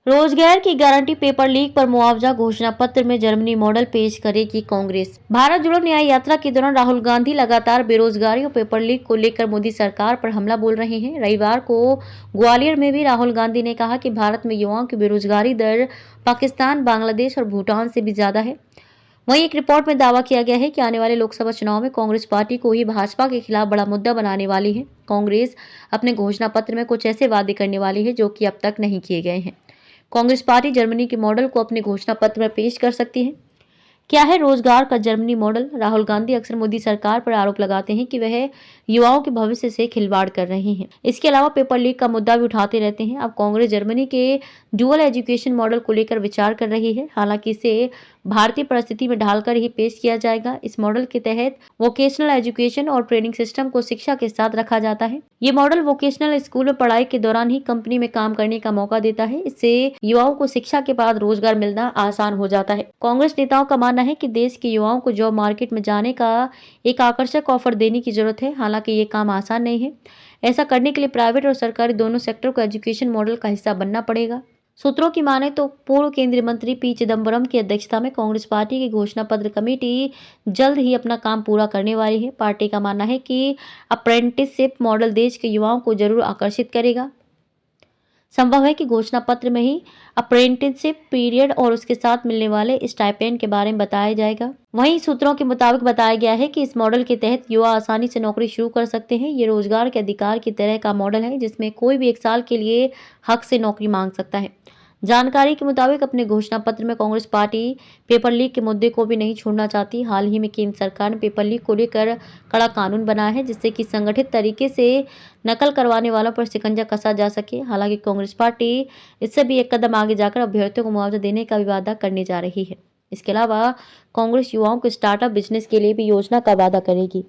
रोजगार की guarantee paper leak पर मुआवजा घोषणा पत्र में जर्मनी मॉडल पेश करेगी कांग्रेस। भारत जोड़ो न्याय यात्रा के दौरान राहुल गांधी लगातार बेरोजगारी और पेपर लीक को लेकर मोदी सरकार पर हमला बोल रहे हैं। रविवार को ग्वालियर में भी राहुल गांधी ने कहा कि भारत में युवाओं की बेरोजगारी दर पाकिस्तान, बांग्लादेश और भूटान से भी ज्यादा है। वहीं एक रिपोर्ट में दावा किया गया है कि आने वाले लोकसभा चुनाव में कांग्रेस पार्टी को ही भाजपा के खिलाफ बड़ा मुद्दा बनाने वाली है। कांग्रेस अपने घोषणा पत्र में कुछ ऐसे वादे करने वाली है जो कि अब तक नहीं किए गए हैं। कांग्रेस पार्टी जर्मनी के मॉडल को अपने घोषणा पत्र में पेश कर सकती है। क्या है रोजगार का जर्मनी मॉडल? राहुल गांधी अक्सर मोदी सरकार पर आरोप लगाते हैं कि वह युवाओं के भविष्य से खिलवाड़ कर रहे हैं। इसके अलावा पेपर लीक का मुद्दा भी उठाते रहते हैं। अब कांग्रेस जर्मनी के डुअल एजुकेशन मॉडल को लेकर विचार कर रही है। हालांकि इसे भारतीय परिस्थिति में ढालकर ही पेश किया जाएगा। इस मॉडल के तहत वोकेशनल एजुकेशन और ट्रेनिंग सिस्टम को शिक्षा के साथ रखा जाता है। ये मॉडल वोकेशनल स्कूल में पढ़ाई के दौरान ही कंपनी में काम करने का मौका देता है। इससे युवाओं को शिक्षा के बाद रोजगार मिलना आसान हो जाता है। कांग्रेस नेताओं का मानना है कि देश के युवाओं को जॉब मार्केट में जाने का एक आकर्षक ऑफर देने की जरूरत है। हालांकि ये काम आसान नहीं है। ऐसा करने के लिए प्राइवेट और सरकारी दोनों सेक्टर को एजुकेशन मॉडल का हिस्सा बनना पड़ेगा। सूत्रों की माने तो पूर्व केंद्रीय मंत्री पी चिदम्बरम की अध्यक्षता में कांग्रेस पार्टी की घोषणा पत्र कमेटी जल्द ही अपना काम पूरा करने वाली है। पार्टी का मानना है कि अप्रेंटिसशिप मॉडल देश के युवाओं को जरूर आकर्षित करेगा। संभव है कि घोषणा पत्र में ही अप्रेंटिसशिप पीरियड और उसके साथ मिलने वाले स्टाइपेंड के बारे में बताया जाएगा। वहीं सूत्रों के मुताबिक बताया गया है कि इस मॉडल के तहत युवा आसानी से नौकरी शुरू कर सकते हैं। ये रोजगार के अधिकार की तरह का मॉडल है जिसमें कोई भी 1 साल के लिए हक से नौकरी मांग सकता है। जानकारी के मुताबिक अपने घोषणा पत्र में कांग्रेस पार्टी पेपर लीक के मुद्दे को भी नहीं छोड़ना चाहती। हाल ही में केंद्र सरकार ने पेपर लीक को लेकर कड़ा कानून बनाया है जिससे कि संगठित तरीके से नकल करवाने वालों पर शिकंजा कसा जा सके। हालांकि कांग्रेस पार्टी इससे भी एक कदम आगे जाकर अभ्यर्थियों को मुआवजा देने का भी वादा करने जा रही है। इसके अलावा कांग्रेस युवाओं को स्टार्टअप बिजनेस के लिए भी योजना का वादा करेगी।